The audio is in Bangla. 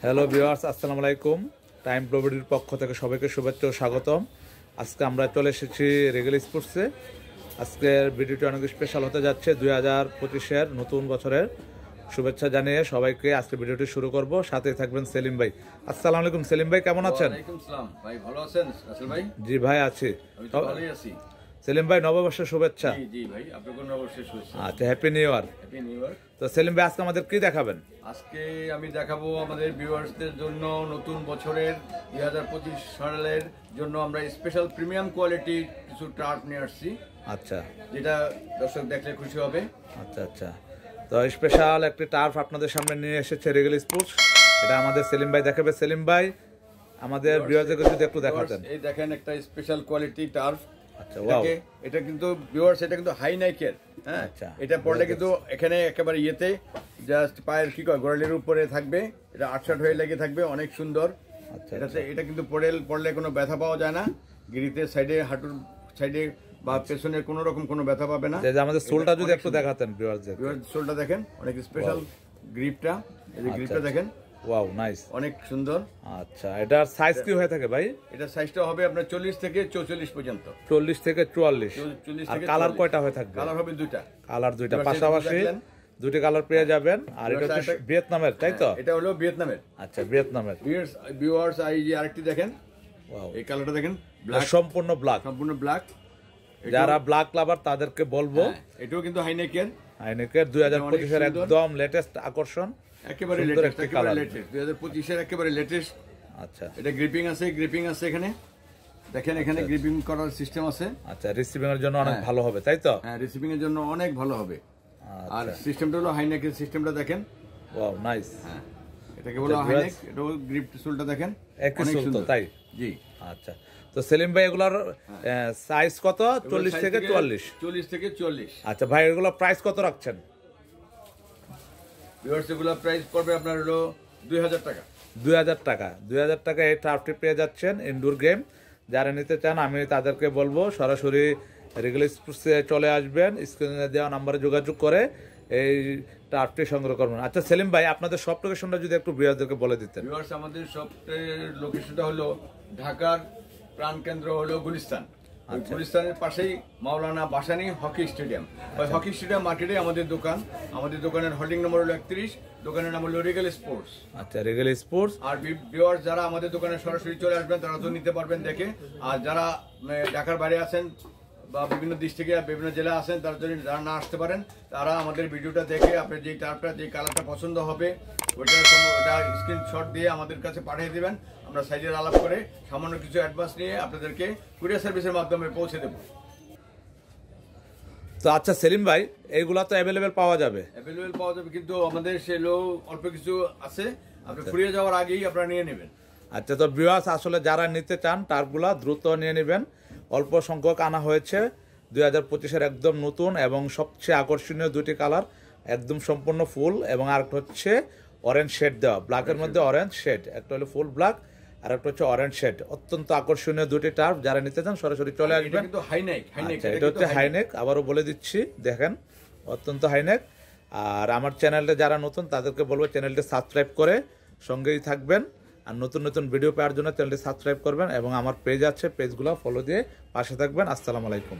হ্যালো ভিউয়ার্স, আসসালামু আলাইকুম। টাইম প্রপার্টির পক্ষ থেকে সবাইকে শুভেচ্ছা ও স্বাগতম। আজকে আমরা চলে এসেছি রেগেল স্পোর্টসে। আজকের ভিডিওটি অনেক স্পেশাল হতে যাচ্ছে। 2025-এর নতুন বছরের শুভেচ্ছা জানিয়ে সবাইকে আজকে ভিডিওটি শুরু করব। সাথে থাকবেন সেলিম ভাই। আসসালামু আলাইকুম সেলিম ভাই, কেমন আছেন? ওয়ালাইকুম সালাম ভাই, ভালো আছেন রাসেল ভাই? জি ভাই আছি। আমি তো ভালোই আছি। সেলিম ভাই, নববর্ষের শুভেচ্ছা। জি জি ভাই, আপনাকে নববর্ষের শুভেচ্ছা। আচ্ছা, happy new year. Happy new year. তো সেলিম ভাই, আজকে আমাদের কি দেখাবেন? আজকে আমি দেখাবো আমাদের ভিউয়ার্সদের জন্য নতুন বছরের 2025 সালের জন্য আমরা স্পেশাল প্রিমিয়াম কোয়ালিটির কিছু টার্ফ নিয়ে আসছি। আচ্ছা, যেটা দর্শক দেখলে খুশি হবে। আচ্ছা আচ্ছা। তো স্পেশাল একটি টার্ফ আপনাদের সামনে নিয়ে এসেছে রেগেল স্পোর্টস। এটা আমাদের সেলিম ভাই দেখাবে। সেলিম ভাই, আমাদের ভিউয়ারদেরকে যদি একটু দেখাতেন। এই দেখেন একটা স্পেশাল কোয়ালিটি টার্ফ। আচ্ছা, ওয়াও। এটা কিন্তু ভিউয়ার্স, এটা কিন্তু হাই নাইকের। হ্যাঁ, আচ্ছা, এটা পড়লে কিন্তু এখানে একেবারে ইয়েতে জাস্ট পায়ের কি কয় গোড়ালির উপরে থাকবে। এটা আটশাট হয়ে লেগে থাকবে, অনেক সুন্দর। আচ্ছা, এটাতে এটা কিন্তু পড়লে কোনো ব্যথা পাওয়া যায় না। গিরিতে সাইডে, হাঁটুর সাইডে বা পেছনে কোনো রকম কোনো ব্যথা পাবে না। যে আমাদের সোলটা যদি একটু দেখাতেন ভিউয়ারদের। সোলটা দেখেন, অনেক স্পেশাল গ্রিপটা। এই যে গ্রিপটা দেখেন, ওয়াও, নাইস, অনেক সুন্দর। আচ্ছা, এটার সাইজ কি হয়ে থাকে ভাই? এটা সাইজটা হবে আপনার 40 থেকে 44 পর্যন্ত। 40 থেকে 44। 40 আর থেকে কালার কয়টা হয়ে থাকবে? কালার হবে দুইটা। কালার দুইটা পাশাপাশি দুটি কালার পেয়ে যাবেন। আর এটা হচ্ছে ভিয়েতনামের, তাই তো? এটা হলো ভিয়েতনামের। আচ্ছা, ভিয়েতনামের। ভিউয়ার্স, এই যে আরেকটি দেখেন, ওয়াও, এই কালারটা দেখেন, ব্ল্যাক, সম্পূর্ণ ব্ল্যাক। সম্পূর্ণ ব্ল্যাক। যারা ব্ল্যাক লাভার তাদেরকে বলবো, এটাও কিন্তু হাইনেকের। হাইনেকের 2025-এর একদম লেটেস্ট আকর্ষণ, একেবারে লেটেস্ট, একেবারে লেটেস্ট 2025-এর একেবারে লেটেস্ট। আচ্ছা, এটা গ্রিপিং আছে এখানে দেখেন, এখানে গ্রিপিং করার সিস্টেম আছে। আচ্ছা, রিসিভিং এর জন্য অনেক ভালো হবে, তাই তো? হ্যাঁ, রিসিভিং এর জন্য অনেক ভালো হবে। আর সিস্টেমটা হলো হাইনেকের সিস্টেমটা দেখেন। Wow, nice. হ্যাঁ, এটাকে বলা হাইনেক। এটা গ্রিপ সোলটা দেখেন, অনেক সুন্দর, তাই? জি। আচ্ছা, তো সেলিম ভাই, এগুলোর সাইজ কত? 40 থেকে 44? 40 থেকে 44। আচ্ছা ভাই, এগুলো প্রাইস কত রাখছেন? ভিউয়ার্স, এগুলো প্রাইস পড়বে আপনার হলো 2000 টাকা। 2000 টাকা। 2000 টাকা এই টার্ফটি পেয়ে যাচ্ছেন। ইনডোর গেম যারা নিতে চান, আমি তাদেরকে বলবো সরাসরি রেগেল স্পোর্টসে চলে আসবেন। স্ক্রিনে দেওয়া নাম্বারে যোগাযোগ করে এই টার্ফটি সংগ্রহ করবেন। আচ্ছা সেলিম ভাই, আপনাদের সব লোকেশনটা যদি একটু ভিউয়ারদেরকে বলে দিতেন। ভিউয়ার্স, আমাদের সবচেয়ে লোকেশনটা হলো ঢাকার প্রাণকেন্দ্র হলো গুলিস্তান। গুলিস্তানের পাশেই মাওলানা ভাসানী হকি স্টেডিয়াম। ওই হকি স্টেডিয়াম মার্কেটে আমাদের দোকান। আমাদের দোকানের হোল্ডিং নম্বর হলো 31। দোকানের নাম হলো রেগেল স্পোর্টস। আচ্ছা, রেগেল স্পোর্টস। আর ভিউয়ার্স, যারা আমাদের দোকানে সরাসরি চলে আসবেন তারা তো নিতে পারবেন দেখে। আর যারা ঢাকার বাইরে আছেন বা বিভিন্ন ডিস্ট্রিক্টে বিভিন্ন জেলা আছেন, তারা যদি যারা না আসতে পারেন, তারা আমাদের ভিডিওটা দেখে আপনার যেই টার্ফটা, যে কালারটা পছন্দ হবে ওটা স্ক্রিনশট দিয়ে আমাদের কাছে পাঠিয়ে দেবেন। আমরা সাইজের আলাপ করে সামান্য কিছু অ্যাডভান্স নিয়ে আপনাদেরকে কুরিয়ার সার্ভিসের মাধ্যমে পৌঁছে দেবো। তো আচ্ছা সেলিম ভাই, এইগুলা তো অ্যাভেলেবেল পাওয়া যাবে? অ্যাভেলেবেল পাওয়া যাবে, কিন্তু আমাদের সেলো অল্প কিছু আছে। আপনি ফুরিয়ে যাওয়ার আগেই আপনারা নিয়ে নেবেন। আচ্ছা, তো ভিউয়ার্স, আসলে যারা নিতে চান টার্ফগুলা দ্রুত নিয়ে নেবেন। অল্প সংখ্যক আনা হয়েছে। 2025-এর একদম নতুন এবং সবচেয়ে আকর্ষণীয় দুটি কালার, একদম সম্পূর্ণ ফুল এবং আরেকটা হচ্ছে অরেঞ্জ শেড দেওয়া। ব্ল্যাকের মধ্যে অরেঞ্জ শেড, একটা হলো ফুল ব্ল্যাক আর একটা হচ্ছে অরেঞ্জ শেড। অত্যন্ত আকর্ষণীয় দুটি টার্ফ। যারা নিতে চান সরাসরি চলে আসবেন। কিন্তু হাইনেক, এটা হচ্ছে হাইনেক। আবারও বলে দিচ্ছি, দেখেন, অত্যন্ত হাইনেক। আর আমার চ্যানেলটা যারা নতুন তাদেরকে বলবো চ্যানেলটি সাবস্ক্রাইব করে সঙ্গেই থাকবেন। আর নতুন নতুন ভিডিও পাওয়ার জন্য চ্যানেলটি সাবস্ক্রাইব করবেন এবং আমার পেজ আছে, পেজগুলো ফলো দিয়ে পাশে থাকবেন। আসসালামু আলাইকুম।